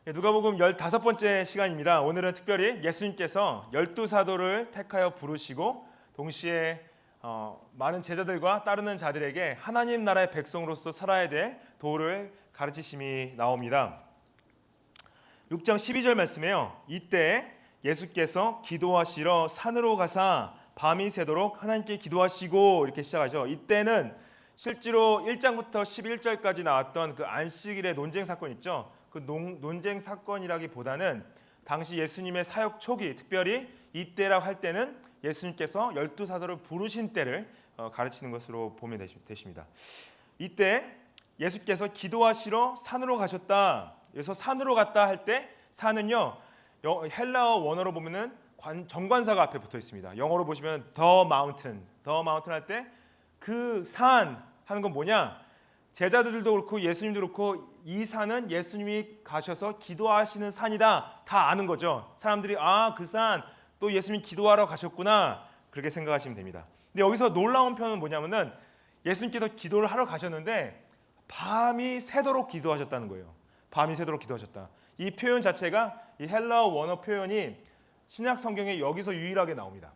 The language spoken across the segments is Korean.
누가복음 15번째 시간입니다. 오늘은 특별히 예수님께서 12사도를 택하여 부르시고 동시에 많은 제자들과 따르는 자들에게 하나님 나라의 백성으로서 살아야 될 도를 가르치심이 나옵니다. 6장 12절 말씀에요. 이때 예수께서 기도하시러 산으로 가사 밤이 새도록 하나님께 기도하시고 이렇게 시작하죠. 이때는 실제로 1장부터 11절까지 나왔던 그 안식일의 논쟁 사건 있죠. 그 논쟁 사건이라기보다는 당시 예수님의 사역 초기, 특별히 이때라고 할 때는 예수님께서 12사도를 부르신 때를 가르치는 것으로 보면 되십니다. 이때 예수께서 기도하시러 산으로 가셨다. 그래서 산으로 갔다 할 때 산은요, 헬라어 원어로 보면은 정관사가 앞에 붙어 있습니다. 영어로 보시면 the mountain 할 때 그 산 하는 건 뭐냐? 제자들도 그렇고 예수님도 그렇고 이 산은 예수님이 가셔서 기도하시는 산이다 다 아는 거죠. 사람들이 그 산 또 예수님이 기도하러 가셨구나 그렇게 생각하시면 됩니다. 근데 여기서 놀라운 표현은 뭐냐면은 예수님께서 기도를 하러 가셨는데 밤이 새도록 기도하셨다는 거예요. 밤이 새도록 기도하셨다. 이 표현 자체가 이 헬라어 원어 표현이 신약 성경에 여기서 유일하게 나옵니다.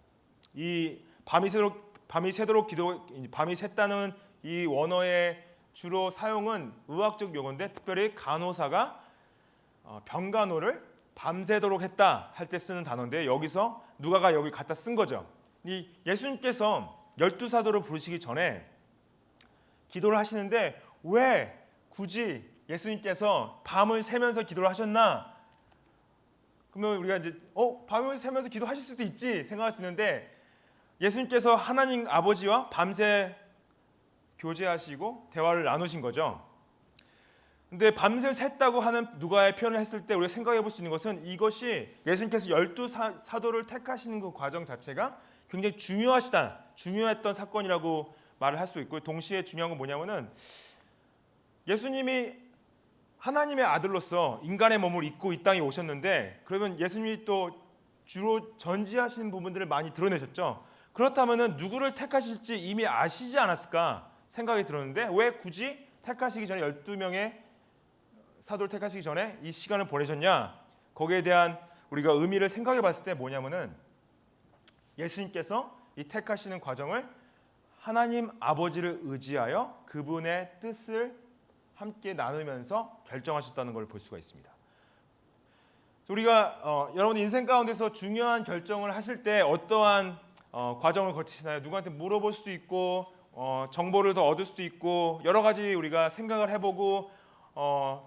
이 밤이 새도록 밤이 샜다는 이 원어의 주로 사용은 의학적 용어인데 특별히 간호사가 병간호를 밤새도록 했다 할 때 쓰는 단어인데 여기서 누가가 여기 갖다 쓴 거죠. 이 예수님께서 12사도를 부르시기 전에 기도를 하시는데 왜 굳이 예수님께서 밤을 새면서 기도를 하셨나? 그러면 우리가 이제 밤을 새면서 기도하실 수도 있지 생각할 수 있는데 예수님께서 하나님 아버지와 밤새 교제하시고 대화를 나누신 거죠. 근데 밤새 샜다고 하는 누가의 표현을 했을 때 우리가 생각해 볼 수 있는 것은 이것이 예수님께서 12사도를 택하시는 그 과정 자체가 굉장히 중요했던 사건이라고 말을 할 수 있고 동시에 중요한 건 뭐냐면은 예수님이 하나님의 아들로서 인간의 몸을 입고 이 땅에 오셨는데 그러면 예수님이 또 주로 전지하시는 부분들을 많이 드러내셨죠. 그렇다면은 누구를 택하실지 이미 아시지 않았을까 생각이 들었는데 왜 굳이 택하시기 전에 12명의 사도를 택하시기 전에 이 시간을 보내셨냐? 거기에 대한 우리가 의미를 생각해 봤을 때 뭐냐면은 예수님께서 이 택하시는 과정을 하나님 아버지를 의지하여 그분의 뜻을 함께 나누면서 결정하셨다는 걸 볼 수가 있습니다. 우리가 여러분 인생 가운데서 중요한 결정을 하실 때 어떠한 과정을 거치시나요? 누구한테 물어볼 수도 있고 정보를 더 얻을 수도 있고 여러 가지 우리가 생각을 해보고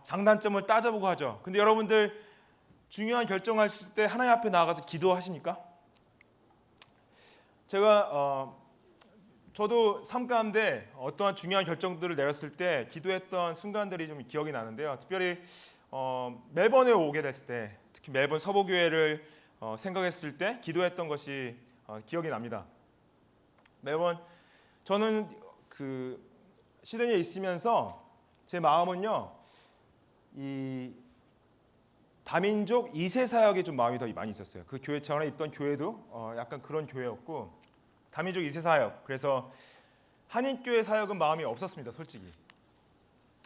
장단점을 따져보고 하죠. 근데 여러분들 중요한 결정하실 때 하나님 앞에 나가서 기도하십니까? 제가 저도 삶 가운데 어떠한 중요한 결정들을 내렸을 때 기도했던 순간들이 좀 기억이 나는데요. 특별히 멜번에 오게 됐을 때, 특히 멜번 서부교회를 생각했을 때 기도했던 것이 기억이 납니다. 멜번 저는 그 시드니에 있으면서 제 마음은요, 이 다민족 2세 사역에 좀 마음이 더 많이 있었어요. 그 교회 전에 있던 교회도 약간 그런 교회였고 다민족 2세 사역. 그래서 한인교회 사역은 마음이 없었습니다, 솔직히.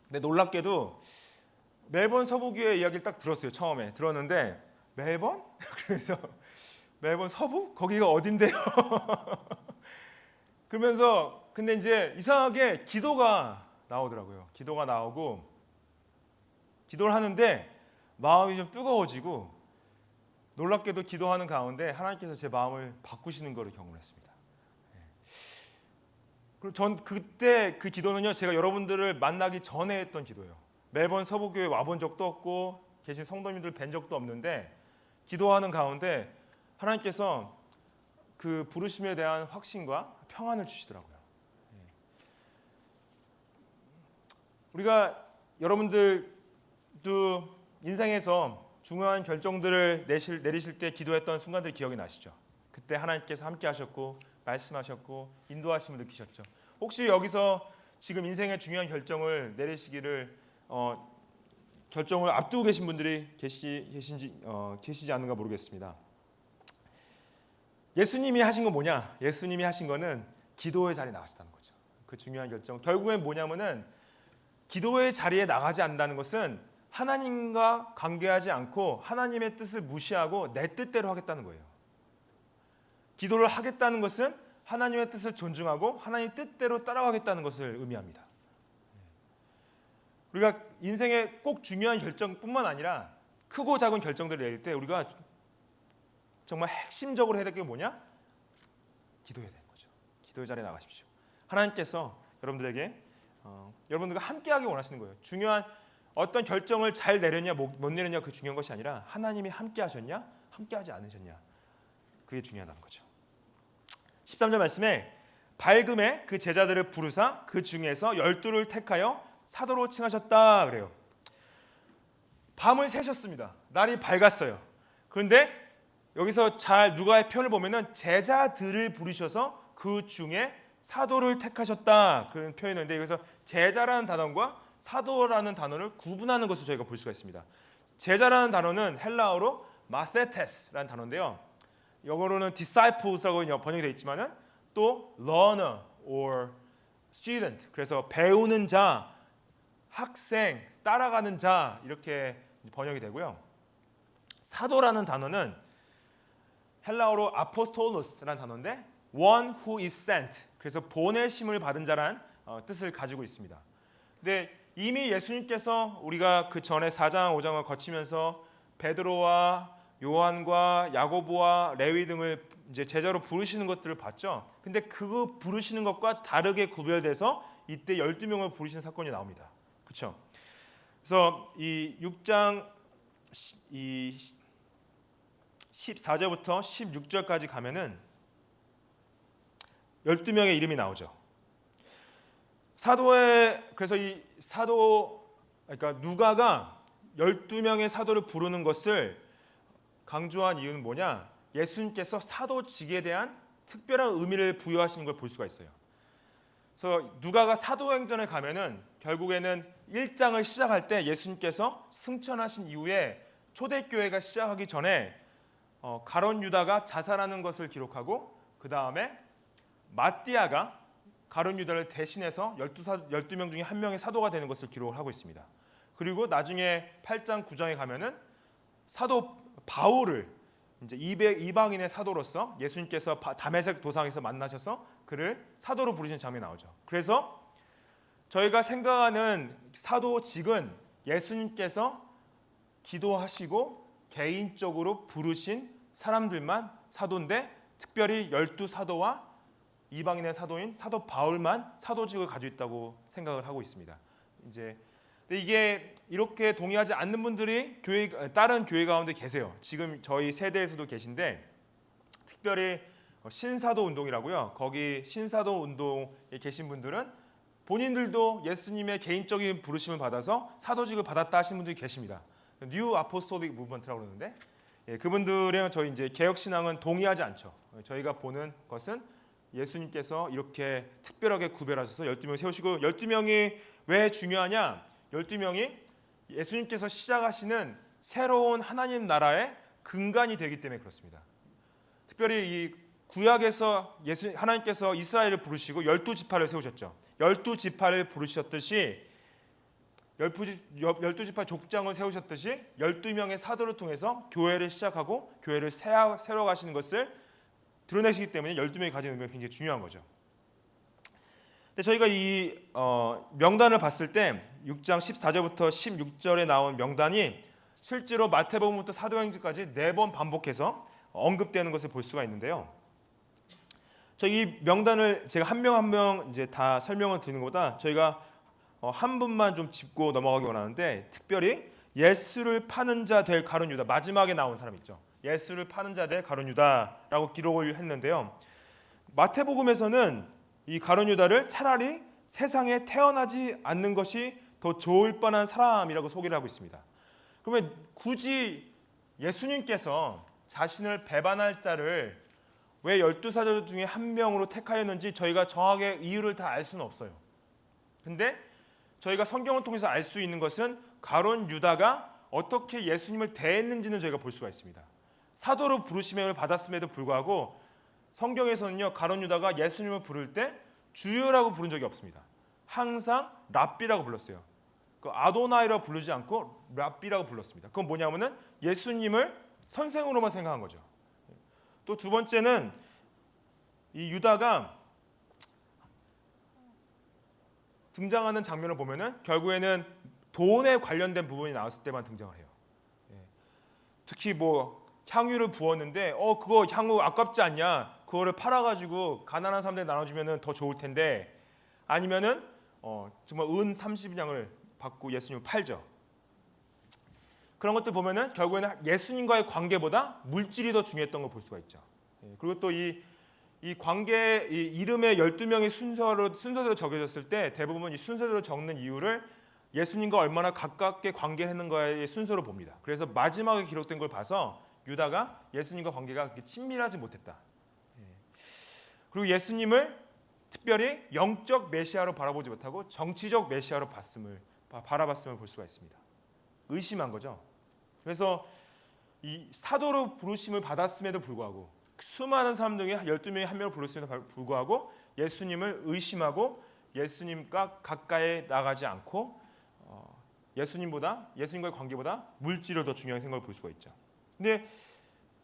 근데 놀랍게도 멜번 서부교회 이야기를 딱 들었어요. 처음에 들었는데 멜번? 그래서 멜번 서부? 거기가 어딘데요? 그러면서 근데 이제 이상하게 기도가 나오더라고요. 기도가 나오고 기도를 하는데 마음이 좀 뜨거워지고 놀랍게도 기도하는 가운데 하나님께서 제 마음을 바꾸시는 것을 경험했습니다. 그리고 전 그때 그 기도는요, 제가 여러분들을 만나기 전에 했던 기도예요. 멜번 서부교회 와본 적도 없고 계신 성도님들 뵌 적도 없는데 기도하는 가운데 하나님께서 그 부르심에 대한 확신과 평안을 주시더라고요. 우리가 여러분들도 인생에서 중요한 결정들을 내리실 때 기도했던 순간들 기억이 나시죠? 그때 하나님께서 함께 하셨고 말씀하셨고 인도하심을 느끼셨죠? 혹시 여기서 지금 인생의 중요한 결정을 내리시기를 결정을 앞두고 계신 분들이 계시지 않는가 모르겠습니다. 예수님이 하신 건 뭐냐? 예수님이 하신 거는 기도의 자리에 나가셨다는 거죠. 그 중요한 결정. 결국엔 뭐냐면은 기도의 자리에 나가지 않는다는 것은 하나님과 관계하지 않고 하나님의 뜻을 무시하고 내 뜻대로 하겠다는 거예요. 기도를 하겠다는 것은 하나님의 뜻을 존중하고 하나님 뜻대로 따라가겠다는 것을 의미합니다. 우리가 인생에 꼭 중요한 결정뿐만 아니라 크고 작은 결정들을 내릴 때 우리가 정말 핵심적으로 해야 될 게 뭐냐? 기도해야 되는 거죠. 기도의 자리에 나가십시오. 하나님께서 여러분들에게 여러분들과 함께하기 원하시는 거예요. 중요한 어떤 결정을 잘 내렸냐 못 내렸냐 그 중요한 것이 아니라 하나님이 함께하셨냐 함께하지 않으셨냐 그게 중요하다는 거죠. 13절 말씀에 밝음에 그 제자들을 부르사 그 중에서 12를 택하여 사도로 칭하셨다 그래요. 밤을 새셨습니다. 날이 밝았어요. 그런데 여기서 잘 누가의 표현을 보면은 제자들을 부르셔서 그 중에 사도를 택하셨다 그런 표현인데 여기서 제자라는 단어과 사도라는 단어를 구분하는 것을 저희가 볼 수가 있습니다. 제자라는 단어는 헬라어로 마테테스라는 단어인데요. 영어로는 disciples라고 번역이 되어 있지만은 또 learner or student 그래서 배우는 자, 학생, 따라가는 자 이렇게 번역이 되고요. 사도라는 단어는 헬라어로 아포스톨로스라는 단어인데 one who is sent 그래서 보내심을 받은 자란 뜻을 가지고 있습니다. 근데 이미 예수님께서 우리가 그 전에 4장 5장을 거치면서 베드로와 요한과 야고보와 레위 등을 이제 제자로 부르시는 것들을 봤죠. 근데 그거 부르시는 것과 다르게 구별돼서 이때 12명을 부르시는 사건이 나옵니다. 그렇죠? 그래서 이 6장 이 14절부터 16절까지 가면은 12명의 이름이 나오죠. 그래서 이 사도 그러니까 누가가 12명의 사도를 부르는 것을 강조한 이유는 뭐냐? 예수님께서 사도직에 대한 특별한 의미를 부여하시는 걸 볼 수가 있어요. 그래서 누가가 사도행전에 가면은 결국에는 1장을 시작할 때 예수님께서 승천하신 이후에 초대교회가 시작하기 전에 가룟 유다가 자살하는 것을 기록하고 그 다음에 마띠아가 가룟 유다를 대신해서 12명 중에 한 명의 사도가 되는 것을 기록을 하고 있습니다. 그리고 나중에 8장 9장에 가면은 사도 바울을 이제 이방인의 사도로서 예수님께서 다메섹 도상에서 만나셔서 그를 사도로 부르신 장면이 나오죠. 그래서 저희가 생각하는 사도직은 예수님께서 기도하시고 개인적으로 부르신 사람들만 사도인데 특별히 12사도와 이방인의 사도인 사도 바울만 사도직을 가지고 있다고 생각을 하고 있습니다. 이제 근데 이게 이렇게 동의하지 않는 분들이 다른 교회 가운데 계세요. 지금 저희 세대에서도 계신데 특별히 신사도 운동이라고요. 거기 신사도 운동에 계신 분들은 본인들도 예수님의 개인적인 부르심을 받아서 사도직을 받았다 하시는 분들이 계십니다. 뉴 아포스톨릭 무브먼트라고 그러는데 그분들이랑 저희 이제 개혁 신앙은 동의하지 않죠. 저희가 보는 것은 예수님께서 이렇게 특별하게 구별하셔서 12명 세우시고 12명이 왜 중요하냐? 12명이 예수님께서 시작하시는 새로운 하나님 나라의 근간이 되기 때문에 그렇습니다. 특별히 이 구약에서 하나님께서 이스라엘을 부르시고 12지파를 세우셨죠. 12지파를 부르셨듯이 12지파 족장을 세우셨듯이 12명의 사도를 통해서 교회를 시작하고 교회를 세워가시는 것을 드러내시기 때문에 12명이 가진 의미가 굉장히 중요한 거죠. 근데 저희가 이 명단을 봤을 때 6장 14절부터 16절에 나온 명단이 실제로 마태복음부터 사도행전까지 4번 반복해서 언급되는 것을 볼 수가 있는데요. 이 명단을 제가 한 명 한 명 이제 다 설명을 드리는 것보다 저희가 한 분만 좀 짚고 넘어가기 원하는데 특별히 예수를 파는 자 될 가룟 유다 마지막에 나온 사람 있죠. 예수를 파는 자 될 가룟 유다라고 기록을 했는데요. 마태복음에서는 이 가룟 유다를 차라리 세상에 태어나지 않는 것이 더 좋을 뻔한 사람이라고 소개를 하고 있습니다. 그러면 굳이 예수님께서 자신을 배반할 자를 왜 12사도 중에 한 명으로 택하였는지 저희가 정확하게 이유를 다 알 수는 없어요. 근데 저희가 성경을 통해서 알 수 있는 것은 가룟 유다가 어떻게 예수님을 대했는지는 저희가 볼 수가 있습니다. 사도로 부르심을 받았음에도 불구하고 성경에서는요 가룟 유다가 예수님을 부를 때 주여라고 부른 적이 없습니다. 항상 랍비라고 불렀어요. 그 아도나이라고 부르지 않고 랍비라고 불렀습니다. 그건 뭐냐면은 예수님을 선생으로만 생각한 거죠. 또 두 번째는 이 유다가 등장하는 장면을 보면은 결국에는 돈에 관련된 부분이 나왔을 때만 등장을 해요. 특히 뭐 향유를 부었는데 그거 향유 아깝지 않냐? 그거를 팔아가지고 가난한 사람들에 나눠주면은 더 좋을 텐데, 아니면은 정말 은 30냥을 받고 예수님을 팔죠. 그런 것들 보면은 결국에는 예수님과의 관계보다 물질이 더 중요했던 걸 볼 수가 있죠. 그리고 또 이 관계, 이 이름의 12명의 순서대로 적혀졌을 때 대부분 이 순서대로 적는 이유를 예수님과 얼마나 가깝게 관계했는가의 순서로 봅니다. 그래서 마지막에 기록된 걸 봐서 유다가 예수님과 관계가 그렇게 친밀하지 못했다. 그리고 예수님을 특별히 영적 메시아로 바라보지 못하고 정치적 메시아로 바라봤음을 볼 수가 있습니다. 의심한 거죠. 그래서 이 사도로 부르심을 받았음에도 불구하고, 수많은 사람 중에 12명이 한 명을 부르심에도 불구하고 예수님을 의심하고 예수님과 가까이 나가지 않고 예수님과의 관계보다 물질을 더 중요하게 생각을 볼 수가 있죠. 근데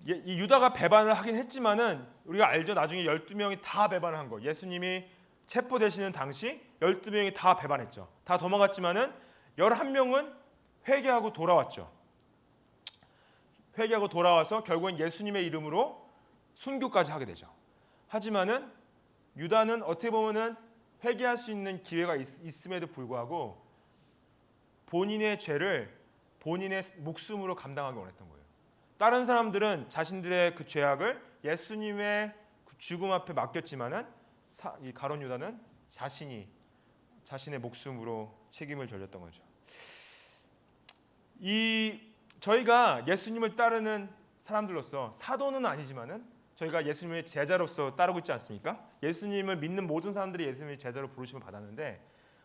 이 유다가 배반을 하긴 했지만은 우리가 알죠. 나중에 12명이 다 배반을 한 거. 예수님이 체포되시는 당시 12명이 다 배반했죠. 다 도망갔지만은 11명은 회개하고 돌아왔죠. 회개하고 돌아와서 결국은 예수님의 이름으로 순교까지 하게 되죠. 하지만은 유다는 어떻게 보면은 회개할 수 있는 기회가 있음에도 불구하고 본인의 죄를 본인의 목숨으로 감당하기 원했던 거예요. 다른 사람들은 자신들의 그 죄악을 예수님의 그 죽음 앞에 맡겼지만은 이 가룟 유다는 자신의 목숨으로 책임을 져줬던 거죠. 저희가 예수님을 따르는 사람들로서, 사도는 아니지만은 저희가 예수님의 제자로서 따르고 있지 않습니까? 예수님을 믿는 모든 사람들이 예수님의 제자로 부르심을 받았는데,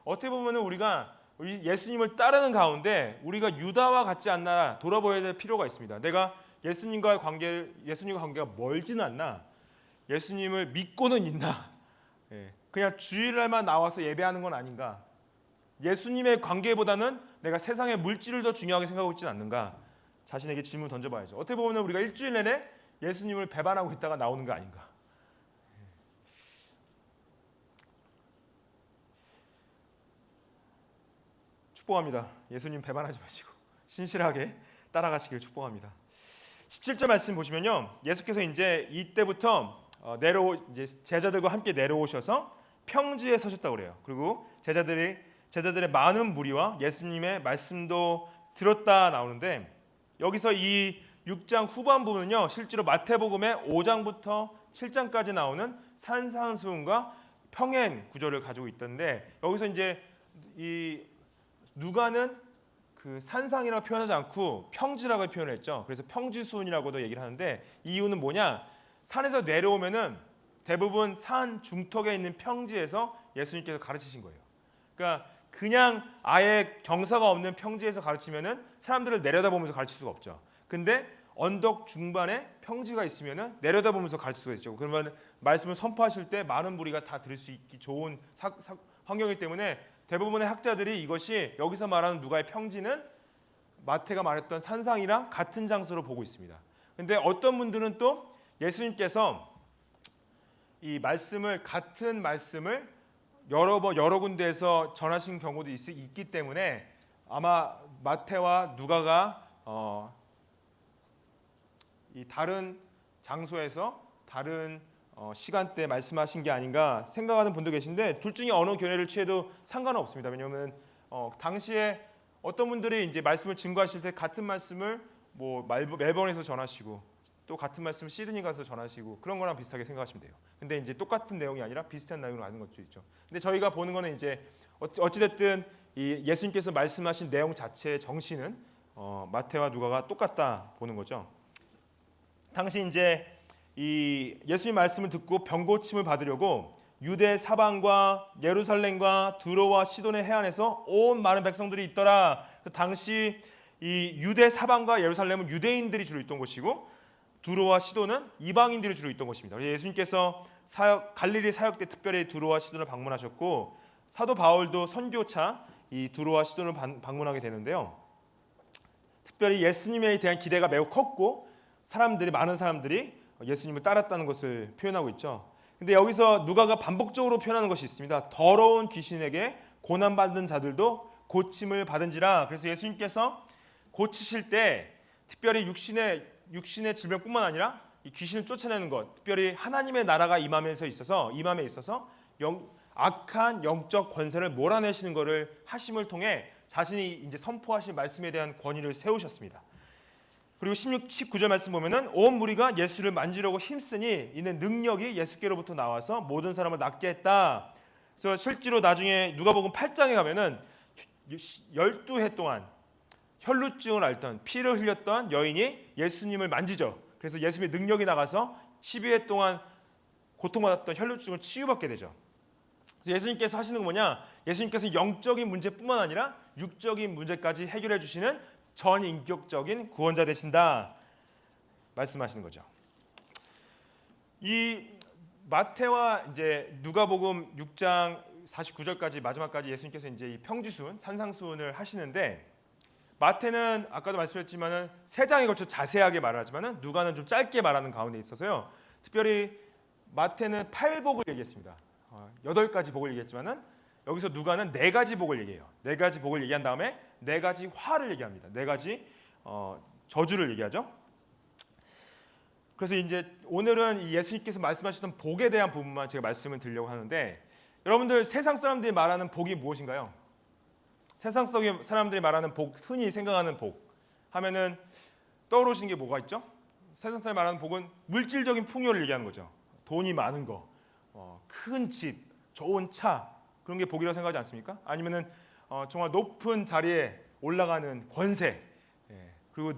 어떻게 보면은 우리가 예수님을 따르는 가운데 우리가 유다와 같지 않나 돌아보아야 될 필요가 있습니다. 내가 예수님과 관계가 멀지는 않나, 예수님을 믿고는 있나, 그냥 주일날만 나와서 예배하는 건 아닌가, 예수님의 관계보다는 내가 세상의 물질을 더 중요하게 생각하고 있지는 않는가, 자신에게 질문 던져봐야죠. 어떻게 보면 우리가 일주일 내내 예수님을 배반하고 있다가 나오는 거 아닌가. 축복합니다. 예수님 배반하지 마시고 신실하게 따라가시길 축복합니다. 17절 말씀 보시면요, 예수께서 이제 이때부터 이제 제자들과 함께 내려오셔서 평지에 서셨다고 그래요. 그리고 제자들의 많은 무리와 예수님의 말씀도 들었다 나오는데, 여기서 이 6장 후반부는요, 실제로 마태복음의 5장부터 7장까지 나오는 산상수훈과 평행 구조를 가지고 있던데, 여기서 이제 이 누가는 그 산상이라고 표현하지 않고 평지라고 표현했죠. 그래서 평지수훈이라고도 얘기를 하는데, 이유는 뭐냐? 산에서 내려오면은 대부분 산 중턱에 있는 평지에서 예수님께서 가르치신 거예요. 그러니까 그냥 아예 경사가 없는 평지에서 가르치면은 사람들을 내려다보면서 가르칠 수가 없죠. 근데 언덕 중반에 평지가 있으면은 내려다보면서 가르칠 수가 있죠. 그러면 말씀을 선포하실 때 많은 무리가 다 들을 수 있기 좋은 환경이기 때문에 대부분의 학자들이 이것이 여기서 말하는 누가의 평지는 마태가 말했던 산상이랑 같은 장소로 보고 있습니다. 근데 어떤 분들은 또 예수님께서 이 같은 말씀을 여러 군데에서 전하신 경우도 있기 때문에 아마 마태와 누가가 이 다른 장소에서 다른 시간대 말씀하신 게 아닌가 생각하는 분도 계신데, 둘 중에 어느 견해를 취해도 상관은 없습니다. 왜냐하면 당시에 어떤 분들이 이제 말씀을 증거하실 때 같은 말씀을 뭐 멜번에서 전하시고 또 같은 말씀을 시드니 가서 전하시고 그런 거랑 비슷하게 생각하시면 돼요. 근데 이제 똑같은 내용이 아니라 비슷한 내용을 아는 것도 있죠. 근데 저희가 보는 거는 이제 어찌됐든 이 예수님께서 말씀하신 내용 자체의 정신은 마태와 누가가 똑같다 보는 거죠. 당시 이제 이 예수님 말씀을 듣고 병고침을 받으려고 유대 사방과 예루살렘과 두로와 시돈의 해안에서 온 많은 백성들이 있더라. 당시 이 유대 사방과 예루살렘은 유대인들이 주로 있던 곳이고, 두로와 시돈은 이방인들이 주로 있던 곳입니다. 예수님께서 갈릴리 사역 때 특별히 두로와 시돈을 방문하셨고, 사도 바울도 선교차 이 두로와 시돈을 방문하게 되는데요. 특별히 예수님에 대한 기대가 매우 컸고 많은 사람들이 예수님을 따랐다는 것을 표현하고 있죠. 근데 여기서 누가가 반복적으로 표현하는 것이 있습니다. 더러운 귀신에게 고난받은 자들도 고침을 받은지라. 그래서 예수님께서 고치실 때 특별히 육신의 질병뿐만 아니라 이 귀신을 쫓아내는 것, 특별히 하나님의 나라가 임함에 있어서 악한 영적 권세를 몰아내시는 것을 하심을 통해 자신이 이제 선포하신 말씀에 대한 권위를 세우셨습니다. 그리고 19절 말씀 보면은 온 무리가 예수를 만지려고 힘쓰니 이는 능력이 예수께로부터 나와서 모든 사람을 낫게 했다. 그래서 실제로 나중에 누가복음 8장에 가면은 12해 동안 혈루증을 앓던 피를 흘렸던 여인이 예수님을 만지죠. 그래서 예수님의 능력이 나가서 12회 동안 고통받았던 혈루증을 치유받게 되죠. 그래서 예수님께서 하시는 건 뭐냐? 예수님께서 영적인 문제뿐만 아니라 육적인 문제까지 해결해 주시는 전인격적인 구원자 되신다 말씀하시는 거죠. 이 마태와 이제 누가복음 6장 49절까지 마지막까지 예수님께서 이제 이 평지순, 산상순을 하시는데 마태는 아까도 말씀드렸지만은 3장에 걸쳐 자세하게 말하지만은 누가는 좀 짧게 말하는 가운데 있어서요. 특별히 마태는 8복을 얘기했습니다. 8가지 복을 얘기했지만은 여기서 누가는 4가지 복을 얘기해요. 4가지 복을 얘기한 다음에 4가지 화를 얘기합니다. 4가지 저주를 얘기하죠. 그래서 이제 오늘은 예수님께서 말씀하셨던 복에 대한 부분만 제가 말씀을 드리려고 하는데 여러분들 세상 사람들이 말하는 복이 무엇인가요? 세상 속의 사람들이 말하는 복, 흔히 생각하는 복 하면은 떠오르시는 게 뭐가 있죠? 세상 사람이 말하는 복은 물질적인 풍요를 얘기하는 거죠. 돈이 많은 거, 큰 집, 좋은 차 그런 게 복이라고 생각하지 않습니까? 아니면은 정말 높은 자리에 올라가는 권세, 그리고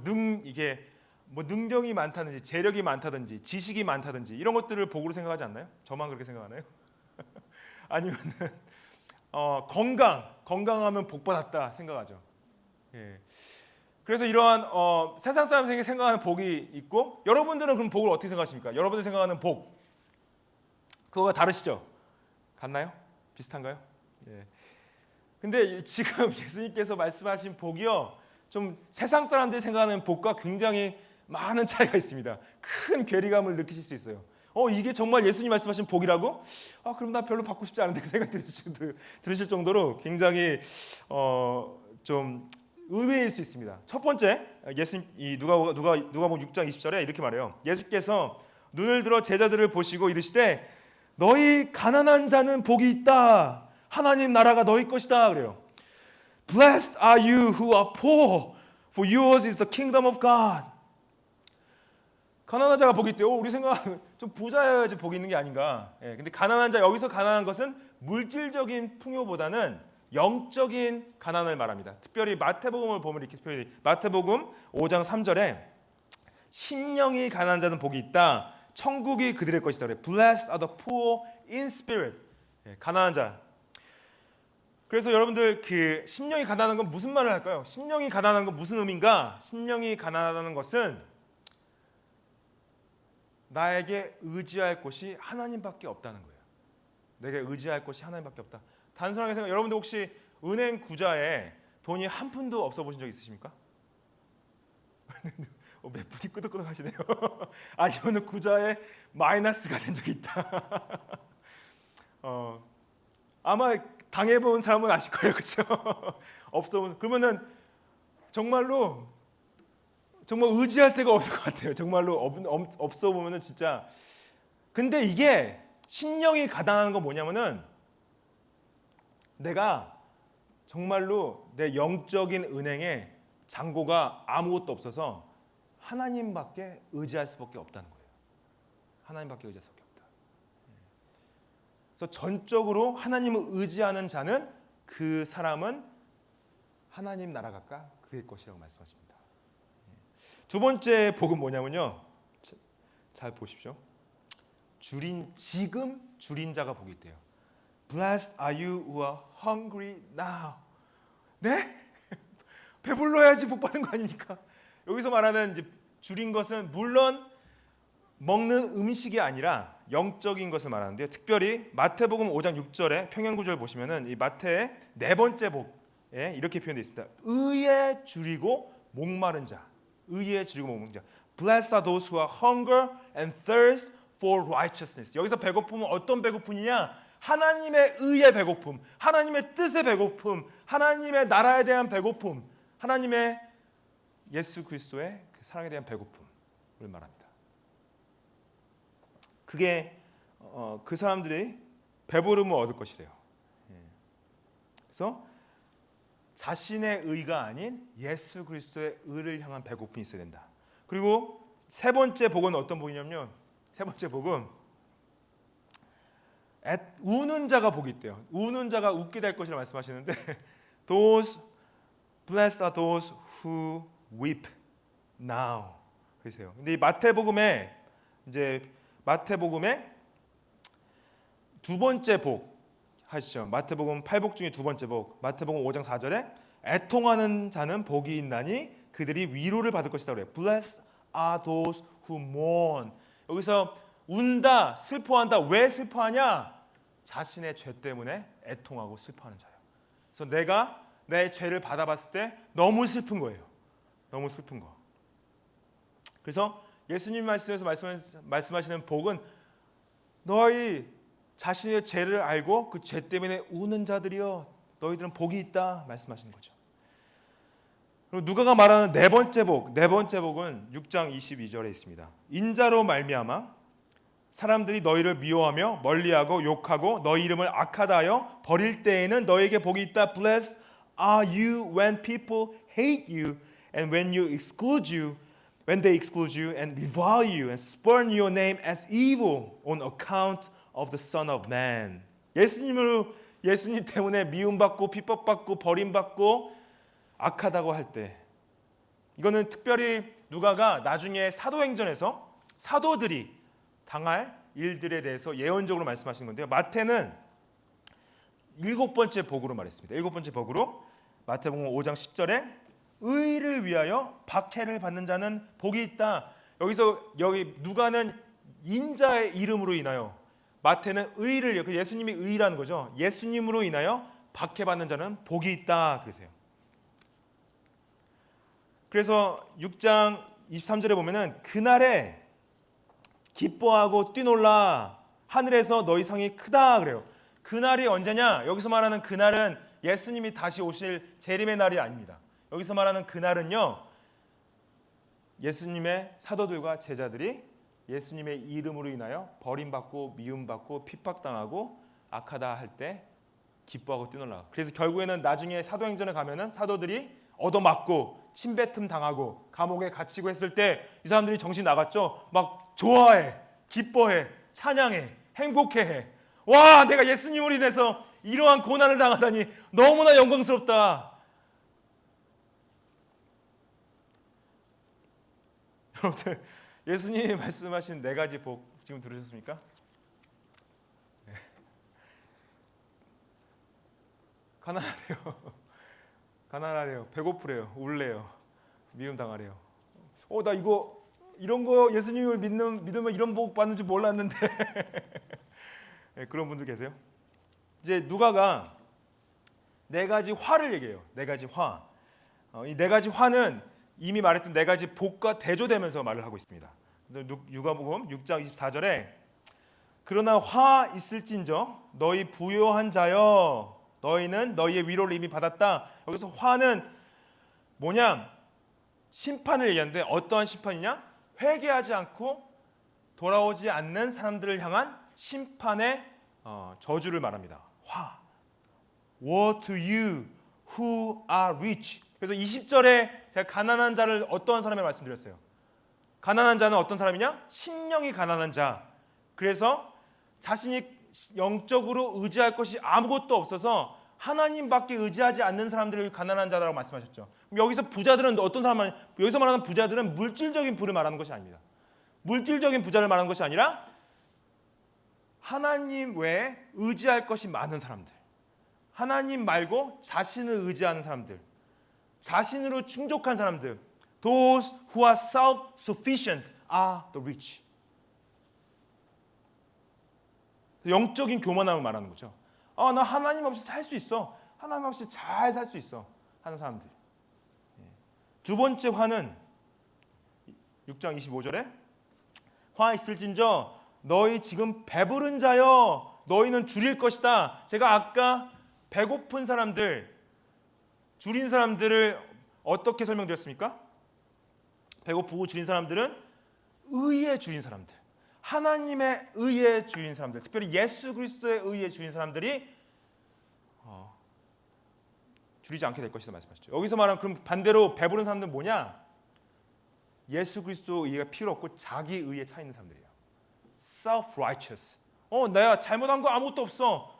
이게 뭐 능력이 많다든지 재력이 많다든지 지식이 많다든지 이런 것들을 복으로 생각하지 않나요? 저만 그렇게 생각하나요? 아니면은 건강하면 복 받았다 생각하죠. 그래서 이러한 세상 사람들이 생각하는 복이 있고 여러분들은 그럼 복을 어떻게 생각하십니까? 여러분들 생각하는 복 그거가 다르시죠? 같나요? 비슷한가요? 근데 지금 예수님께서 말씀하신 복이요, 좀 세상 사람들이 생각하는 복과 굉장히 많은 차이가 있습니다. 큰 괴리감을 느끼실 수 있어요. 이게 정말 예수님 말씀하신 복이라고? 그럼 나 별로 받고 싶지 않은데 그 생각 들으실 정도로 굉장히 좀 의외일 수 있습니다. 첫 번째, 예수님 누가복음 6장 20절에 이렇게 말해요. 예수께서 눈을 들어 제자들을 보시고 이르시되 너희 가난한 자는 복이 있다. 하나님 나라가 너희 것이다 그래요. Blessed are you who are poor, for yours is the kingdom of God. 가난한 자가 복이 있대요. 우리 생각은 좀 부자여야지 복이 있는 게 아닌가. 근데 가난한 자, 여기서 가난한 것은 물질적인 풍요보다는 영적인 가난을 말합니다. 특별히 마태복음을 보면 이렇게 표현해. 마태복음 5장 3절에 심령이 가난한 자는 복이 있다. 천국이 그들의 것이다 그래. Blessed are the poor in spirit. 가난한 자. 그래서 여러분들 그 심령이 가난한 건 무슨 말을 할까요? 심령이 가난한 건 무슨 의미인가? 심령이 가난하다는 것은 나에게 의지할 곳이 하나님밖에 없다는 거예요. 내게 의지할 곳이 하나님밖에 없다. 단순하게 생각. 여러분들 혹시 은행 구자에 돈이 한 푼도 없어 보신 적 있으십니까? 몇 분이 끄덕끄덕 하시네요. 아니면 구자에 마이너스가 된 적이 있다. 아마 당해본 사람은 아실 거예요, 그렇죠? 그러면은 정말로 정말 의지할 데가 없을 것 같아요. 정말로 없어 보면은 진짜. 근데 이게 심령이 가난한 건 뭐냐면은 내가 정말로 내 영적인 은행에 잔고가 아무것도 없어서 하나님밖에 의지할 수밖에 없다는 거예요. 하나님밖에 의지할 수밖에 없다. 그래서 전적으로 하나님을 의지하는 자는 그 사람은 하나님 나라가 그의 것이라고 말씀하십니다. 두 번째 복은 뭐냐면요. 잘 보십시오. 지금 줄인 자가 복이 있대요. Blessed are you who are hungry now. 네? 배불러야지 복 받는 거 아닙니까? 여기서 말하는 이제 줄인 것은 물론 먹는 음식이 아니라 영적인 것을 말하는데요. 특별히 마태복음 5장 6절에 평행구절 보시면은 이 마태의 네 번째 복, 이렇게 표현되어 있습니다. 의에 줄이고 목마른 자. 의에 줄이고 목마른 자. Blessed are those who are hunger and thirst for righteousness. 여기서 배고픔은 어떤 배고픔이냐? 하나님의 의의 배고픔, 하나님의 뜻의 배고픔, 하나님의 나라에 대한 배고픔, 하나님의 예수 그리스도의 그 사랑에 대한 배고픔을 말합니다. 그게 그 사람들이 배부름을 얻을 것이래요. 그래서 자신의 의가 아닌 예수 그리스도의 의를 향한 배고픔이 있어야 된다. 그리고 세 번째 복은 어떤 복이냐면요. 세 번째 복은 우는 자가 복이 있대요. 우는 자가 웃게 될 것이라 말씀하시는데 Those blessed are those who weep now. 그러세요. 근데 이 마태복음에 두 번째 복 하시죠. 마태복음 8복 중에 두 번째 복. 마태복음 5장 4절에 애통하는 자는 복이 있나니 그들이 위로를 받을 것이다 그래요. Blessed are those who mourn. 여기서 운다, 슬퍼한다. 왜 슬퍼하냐? 자신의 죄 때문에 애통하고 슬퍼하는 자예요. 그래서 내가 내 죄를 받아봤을 때 너무 슬픈 거예요. 너무 슬픈 거. 그래서 예수님 말씀에서 말씀하시는 복은 너희 자신의 죄를 알고 그 죄 때문에 우는 자들이여 너희들은 복이 있다 말씀하시는 거죠. 그리고 누가가 말하는 네 번째 복은 6장 22절에 있습니다. 인자로 말미암아 사람들이 너희를 미워하며 멀리하고 욕하고 너희 이름을 악하다 하여 버릴 때에는 너에게 복이 있다. Blessed are you when people hate you and when they exclude you and revile you and spurn your name as evil on account of the Son of Man. 예수님 때문에 미움받고 핍박받고 버림받고 악하다고 할 때, 이거는 특별히 누가가 나중에 사도행전에서 사도들이 당할 일들에 대해서 예언적으로 말씀하시는 건데요. 마태는 일곱 번째 복으로 말했습니다. 일곱 번째 복으로 마태복음 5장 10절에 의를 위하여 박해를 받는 자는 복이 있다. 여기 누가는 인자의 이름으로 인하여, 마태는 의를, 예수님이 의라는 거죠. 예수님으로 인하여 박해받는 자는 복이 있다. 그래서 6장 23절에 보면은 그날에 기뻐하고 뛰놀라 하늘에서 너희 상이 크다 그래요. 그날이 언제냐? 여기서 말하는 그날은 예수님이 다시 오실 재림의 날이 아닙니다. 여기서 말하는 그날은요, 예수님의 사도들과 제자들이 예수님의 이름으로 인하여 버림받고 미움받고 핍박당하고 악하다 할 때 기뻐하고 뛰놀라. 그래서 결국에는 나중에 사도행전에 가면은 사도들이 얻어맞고 침뱉음 당하고 감옥에 갇히고 했을 때 이 사람들이 정신 나갔죠. 막 좋아해, 기뻐해, 찬양해, 행복해해. 와, 내가 예수님으로 인해서 이러한 고난을 당하다니 너무나 영광스럽다. 여러분들, 예수님이 말씀하신 네 가지 복 지금 들으셨습니까? 네. 가난하래요, 배고프래요, 울래요, 미움 당하래요. 나 이런 거 예수님을 믿으면 이런 복 받는 줄 몰랐는데. 네, 그런 분들 계세요? 이제 누가가 네 가지 화를 얘기해요. 네 가지 화. 이 네 가지 화는 이미 말했던 네 가지 복과 대조되면서 말을 하고 있습니다. 누가복음 6장 24절에 그러나 화 있을진저 너희 부요한 자여 너희는 너희의 위로를 이미 받았다. 여기서 화는 뭐냐? 심판을 얘기하는데 어떠한 심판이냐? 회개하지 않고 돌아오지 않는 사람들을 향한 심판의 저주를 말합니다. 화. Woe to you who are rich. 그래서 20절에 제가 가난한 자를 어떠한 사람에 말씀드렸어요. 가난한 자는 어떤 사람이냐? 심령이 가난한 자. 그래서 자신이 영적으로 의지할 것이 아무것도 없어서 하나님밖에 의지하지 않는 사람들을 가난한 자라고 말씀하셨죠. 그럼 여기서 부자들은 어떤 사람? 여기서 말하는 부자들은 물질적인 부를 말하는 것이 아닙니다. 물질적인 부자를 말하는 것이 아니라 하나님 외에 의지할 것이 많은 사람들, 하나님 말고 자신을 의지하는 사람들, 자신으로 충족한 사람들. Those who are self-sufficient are the rich. 영적인 교만함을 말하는 거죠. 나 하나님 없이 살 수 있어. 하나님 없이 잘 살 수 있어 하는 사람들. 두 번째 화는 6장 25절에 화 있을진저 너희 지금 배부른 자여 너희는 줄일 것이다. 제가 아까 배고픈 사람들, 줄인 사람들을 어떻게 설명드렸습니까? 배고프고 줄인 사람들은 의에 줄인 사람들, 하나님의 의에 줄인 사람들, 특별히 예수 그리스도의 의에 줄인 사람들이 줄이지 않게 될 것이다 말씀하셨죠. 여기서 말하면 그럼 반대로 배부른 사람들은 뭐냐? 예수 그리스도 의가 필요 없고 자기 의에 차 있는 사람들이에요. Self-righteous. 내가 잘못한 거 아무것도 없어.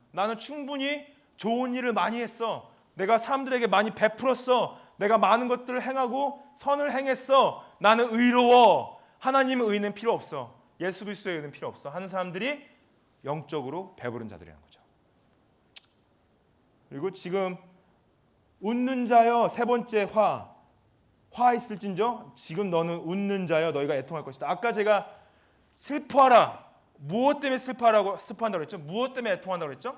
나는 충분히 좋은 일을 많이 했어. 내가 사람들에게 많이 베풀었어. 내가 많은 것들을 행하고 선을 행했어. 나는 의로워. 하나님의 의는 필요 없어. 예수 그리스도의 의는 필요 없어. 하는 사람들이 영적으로 배부른 자들이라는 거죠. 그리고 지금 웃는 자여 세 번째 화 있을진저 지금 너는 웃는 자여 너희가 애통할 것이다. 아까 제가 슬퍼하라. 무엇 때문에 슬퍼한다고 그랬죠? 무엇 때문에 애통한다고 그랬죠?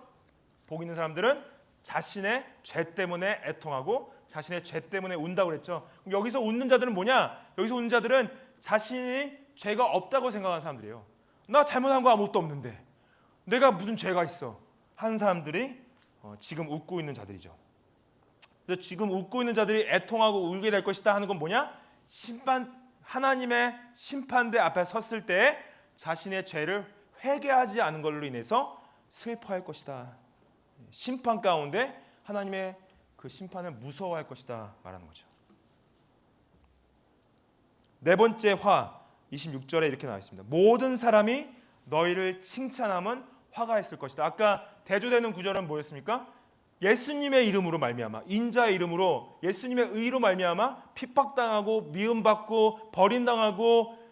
복 있는 사람들은 자신의 죄 때문에 애통하고 자신의 죄 때문에 운다고 그랬죠. 그럼 여기서 웃는 자들은 뭐냐? 여기서 웃는 자들은 자신이 죄가 없다고 생각하는 사람들이에요. 나 잘못한 거 아무것도 없는데 내가 무슨 죄가 있어 하는 사람들이 지금 웃고 있는 자들이죠. 그래서 지금 웃고 있는 자들이 애통하고 울게 될 것이다 하는 건 뭐냐? 하나님의 심판대 앞에 섰을 때 자신의 죄를 회개하지 않은 걸로 인해서 슬퍼할 것이다. 심판 가운데 하나님의 그 심판을 무서워할 것이다 말하는 거죠. 네 번째 화 26절에 이렇게 나와 있습니다. 모든 사람이 너희를 칭찬하면 화가 있을 것이다. 아까 대조되는 구절은 뭐였습니까? 예수님의 이름으로 말미암아, 인자의 이름으로 예수님의 의로 말미암아 핍박당하고 미움받고 버림당하고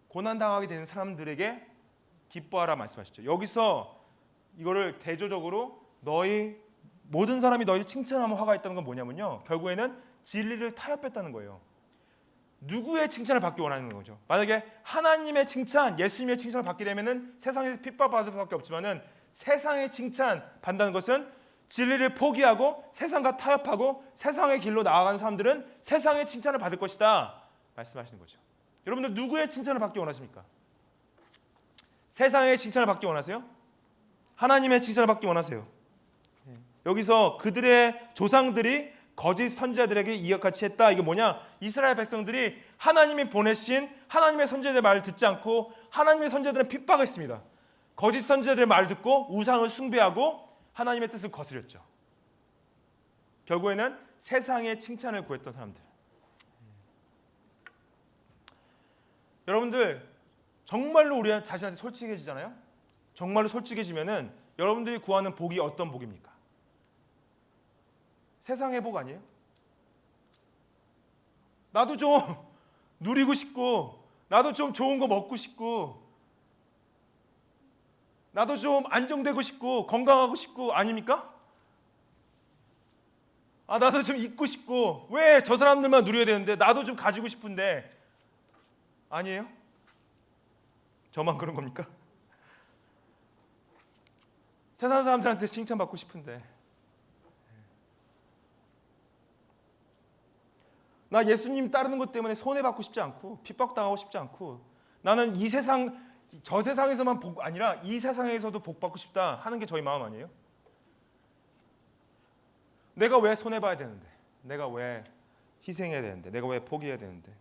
고난당하게 되는 사람들에게 기뻐하라 말씀하셨죠. 여기서 이거를 대조적으로 모든 사람이 너희를 칭찬하면 화가 있다는 건 뭐냐면요, 결국에는 진리를 타협했다는 거예요. 누구의 칭찬을 받기 원하는 거죠? 만약에 하나님의 칭찬, 예수님의 칭찬을 받게 되면은 세상에서 핍박받을 수밖에 없지만은 세상의 칭찬 받는 것은 진리를 포기하고 세상과 타협하고 세상의 길로 나아가는 사람들은 세상의 칭찬을 받을 것이다 말씀하시는 거죠. 여러분들 누구의 칭찬을 받기 원하십니까? 세상의 칭찬을 받기 원하세요? 하나님의 칭찬을 받기 원하세요? 여기서 그들의 조상들이 거짓 선지자들에게 이같이 했다. 이게 뭐냐? 이스라엘 백성들이 하나님이 보내신 하나님의 선지자들의 말을 듣지 않고 하나님의 선지자들은 핍박을 했습니다. 거짓 선지자들의 말을 듣고 우상을 숭배하고 하나님의 뜻을 거스렸죠. 결국에는 세상의 칭찬을 구했던 사람들. 여러분들 정말로 우리 자신한테 솔직해지잖아요. 정말로 솔직해지면은 여러분들이 구하는 복이 어떤 복입니까? 세상의 복 아니에요? 나도 좀 누리고 싶고, 나도 좀 좋은 거 먹고 싶고, 나도 좀 안정되고 싶고 건강하고 싶고 아닙니까? 나도 좀 있고 싶고, 왜 저 사람들만 누려야 되는데 나도 좀 가지고 싶은데, 아니에요? 저만 그런 겁니까? 세상 사람들한테 칭찬받고 싶은데, 나 예수님 따르는 것 때문에 손해받고 싶지 않고 핍박당하고 싶지 않고, 나는 이 세상 저 세상에서만 복 아니라 이 세상에서도 복 받고 싶다 하는 게 저희 마음 아니에요? 내가 왜 손해봐야 되는데, 내가 왜 희생해야 되는데, 내가 왜 포기해야 되는데.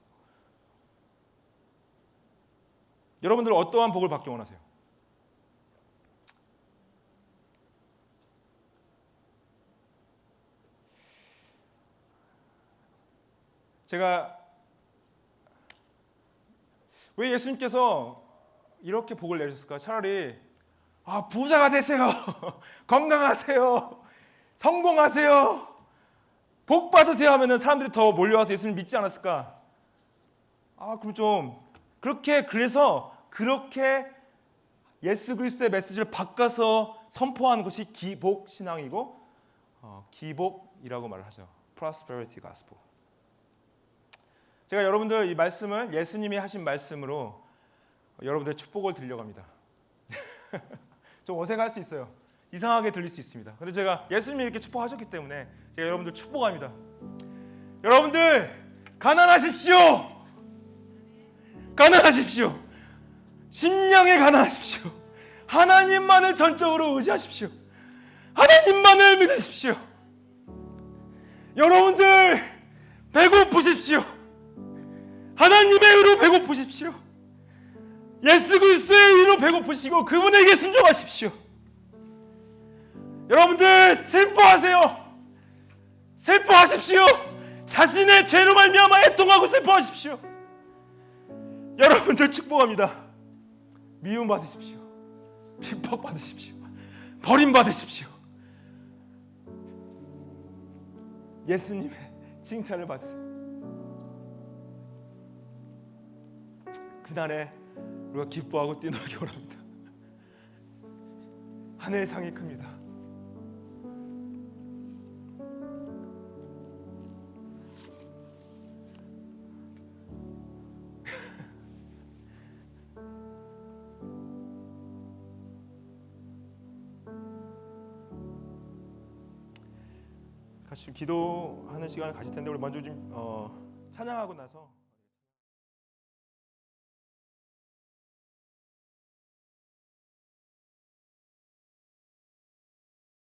여러분들 어떠한 복을 받기 원하세요? 제가 왜 예수님께서 이렇게 복을 내셨을까? 차라리 부자가 되세요. 건강하세요. 성공하세요. 복 받으세요 하면은 사람들이 더 몰려와서 예수님 믿지 않았을까? 그럼 좀 그래서 그렇게 예수 그리스도의 메시지를 바꿔서 선포하는 것이 기복 신앙이고 기복이라고 말을 하죠. Prosperity Gospel. 제가 여러분들 이 말씀을 예수님이 하신 말씀으로 여러분들의 축복을 드리려고 합니다. 좀 어색할 수 있어요. 이상하게 들릴 수 있습니다. 근데 제가 예수님이 이렇게 축복하셨기 때문에 제가 여러분들 축복합니다. 여러분들 가난하십시오. 가난하십시오. 심령에 가난하십시오. 하나님만을 전적으로 의지하십시오. 하나님만을 믿으십시오. 여러분들 배고프십시오. 하나님의 의로 배고프십시오. 예수 그리스도의 의로 배고프시고 그분에게 순종하십시오. 여러분들 슬퍼하세요. 슬퍼하십시오. 자신의 죄로 말미암아 애통하고 슬퍼하십시오. 여러분들 축복합니다. 미움 받으십시오. 핍박 받으십시오. 버림 받으십시오. 예수님의 칭찬을 받으세요. 그날에 우리가 기뻐하고 뛰놀기 원합니다. 하늘의 상이 큽니다. 같이 좀 기도하는 시간을 가질 텐데 우리 먼저 좀 찬양하고 나서